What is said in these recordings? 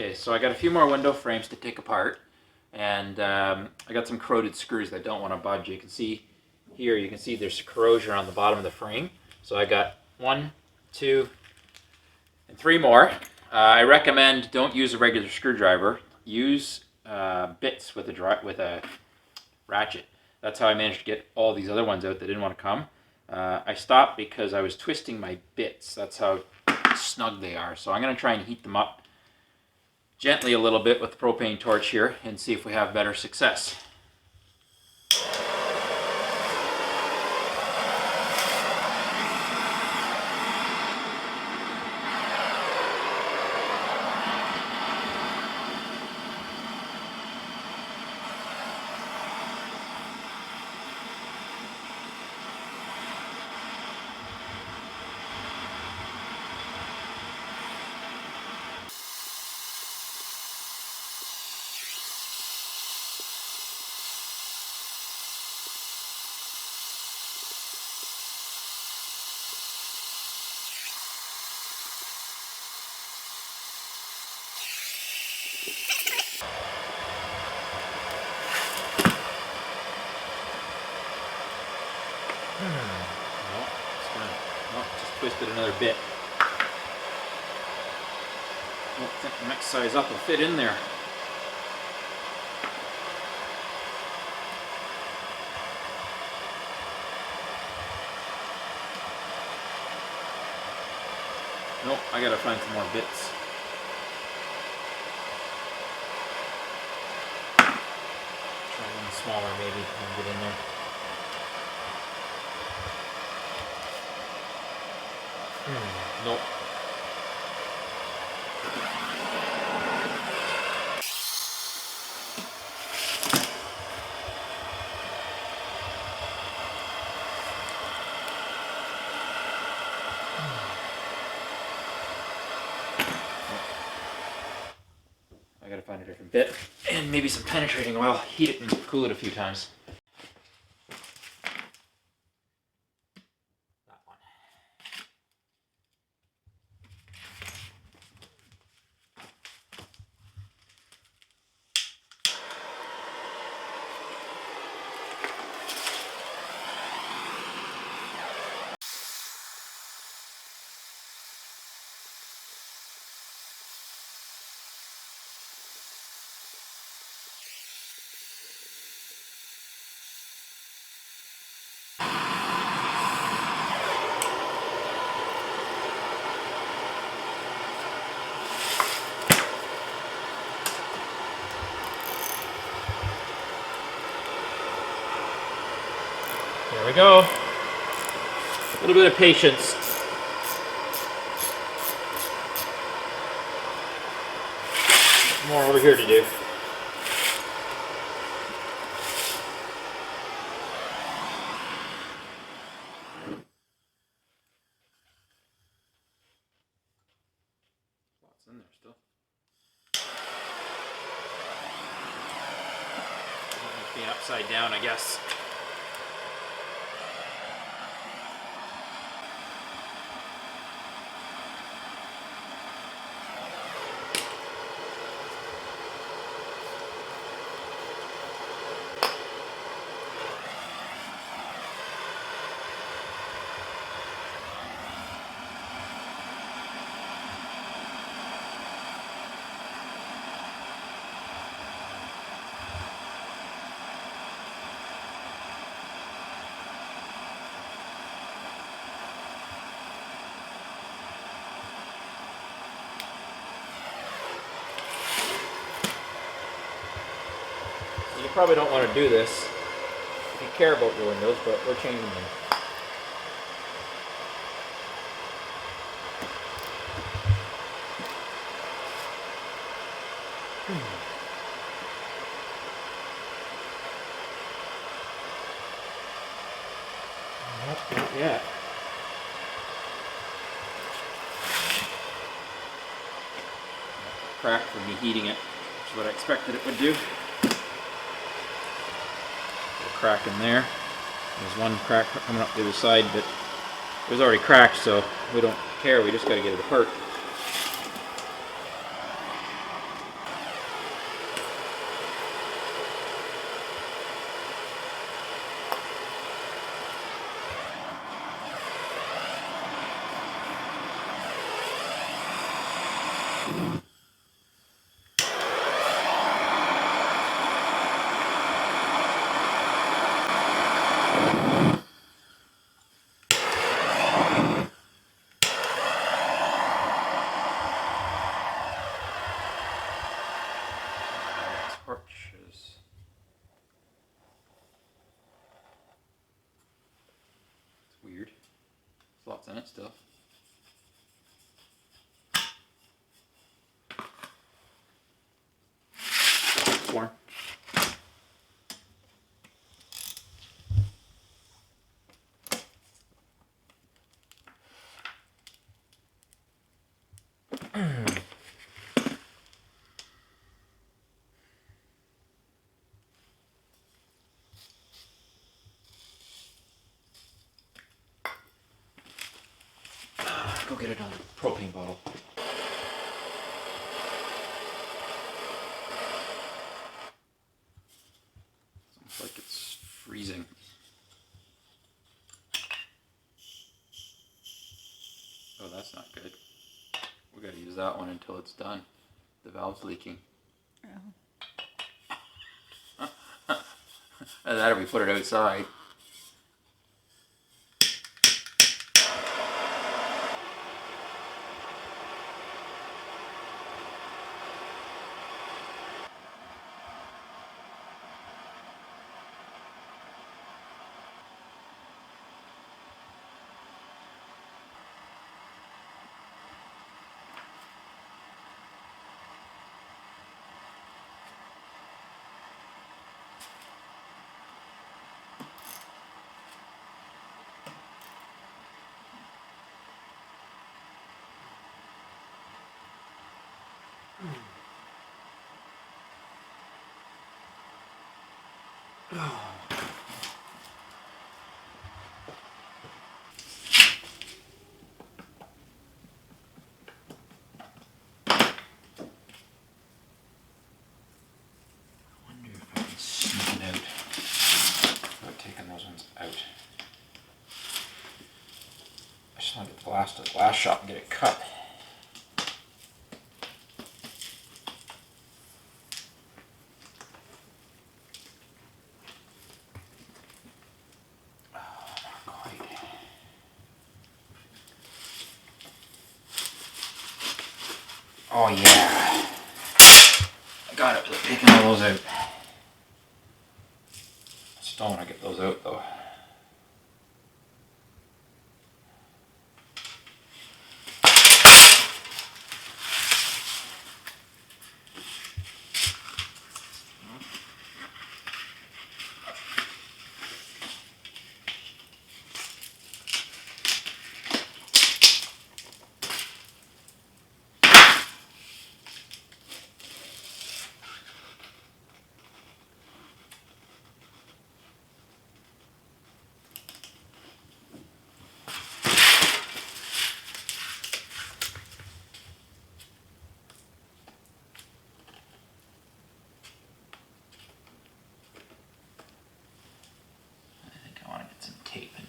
Okay, so I got a few more window frames to take apart, and I got some corroded screws that I don't want to budge. You can see here, you can see there's corrosion on the bottom of the frame. So I got 1, 2, and 3 more. I recommend don't use a regular screwdriver. Use bits with a ratchet. That's how I managed to get all these other ones out that didn't want to come. I stopped because I was twisting my bits. That's how snug they are. So I'm going to try and heat them up gently a little bit with the propane torch here and see if we have better success. Just twisted another bit. I don't think the next size up will fit in there. Nope, I gotta find some more bits. Try one smaller maybe and get in there. Nope. I gotta find a different bit and maybe some penetrating oil. Heat it and cool it a few times. That one. There we go. A little bit of patience. More over here to do. Lots in there still. Being upside down, I guess. You probably don't want to do this if you care about your windows, but we're changing them. Not yet. Crack from me heating it, which is what I expected it would do. Crack in there. There's one crack coming up the other side, but it was already cracked, so we don't care. We just got to get it apart. in it still. Corn. Go get another propane bottle. It's like it's freezing. Oh, that's not good. We gotta use that one until it's done. The valve's leaking. Oh. Either that or we put it outside. To the glass shop and get it cut. Oh, not quite. Oh yeah. I got it with taking all those out. I still want to get those out though.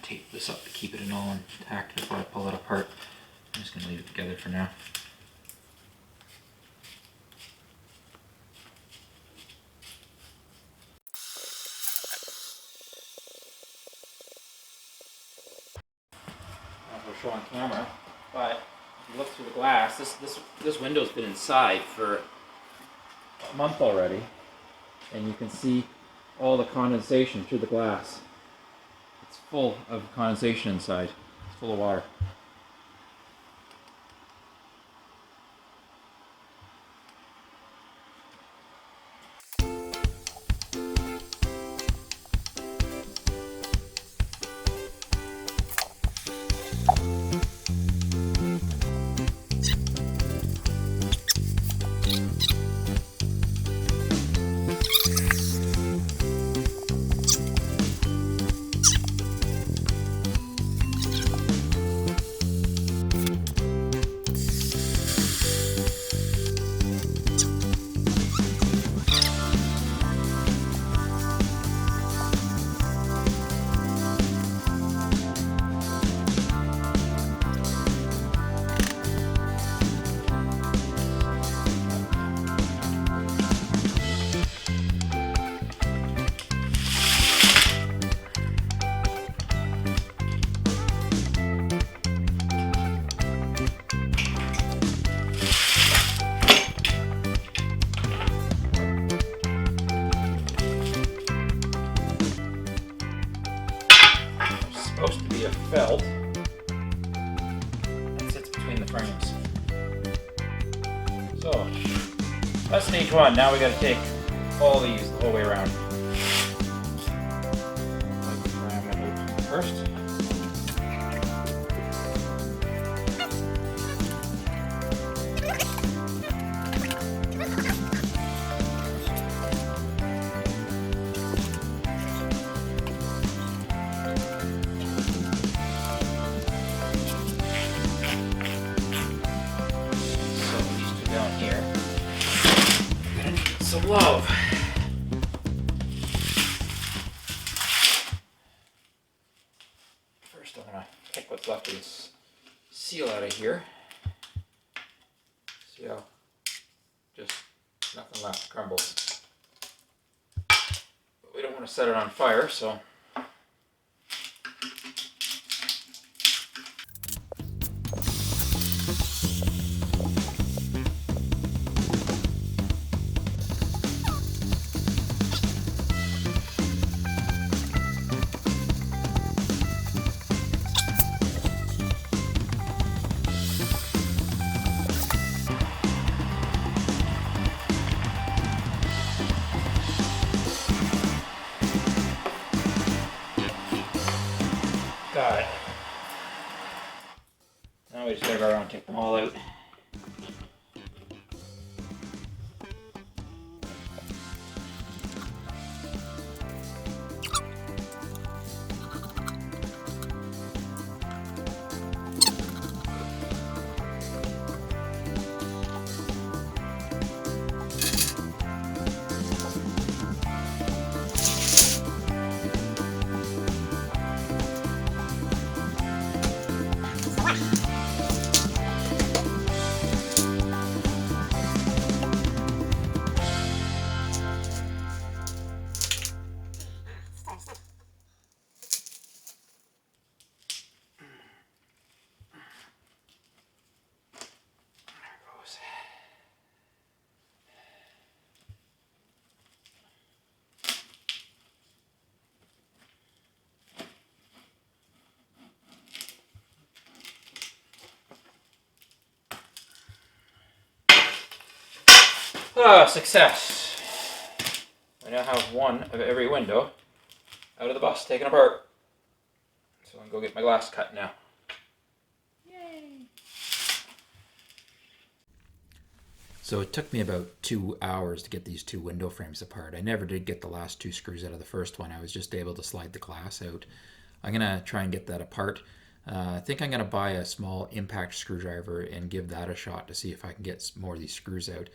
Tape this up to keep it in all intact before I pull it apart. I'm just going to leave it together for now. I don't know if we'll show on camera, but if you look through the glass, this window's been inside for a month already, and you can see all the condensation through the glass. It's full of condensation inside. It's full of water. Supposed to be a felt. That's stage one. Now we got to take all these the whole way around. I'm going to open first. Some love. First, I'm gonna take what's left of this seal out of here. See how just nothing left, crumbles. But we don't want to set it on fire, so got it. Now we just gotta go around and take them all out. Ah, success! I now have one of every window out of the bus taken apart. So I'm going to go get my glass cut now. Yay! So it took me about 2 hours to get these two window frames apart. I never did get the last two screws out of the first one. I was just able to slide the glass out. I'm going to try and get that apart. I think I'm going to buy a small impact screwdriver and give that a shot to see if I can get more of these screws out.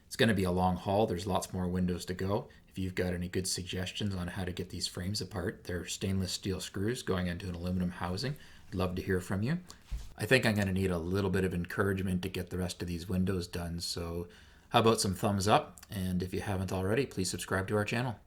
It's going to be a long haul. There's lots more windows to go. If you've got any good suggestions on how to get these frames apart, they're stainless steel screws going into an aluminum housing. I'd love to hear from you. I think I'm going to need a little bit of encouragement to get the rest of these windows done. So how about some thumbs up? And if you haven't already, please subscribe to our channel.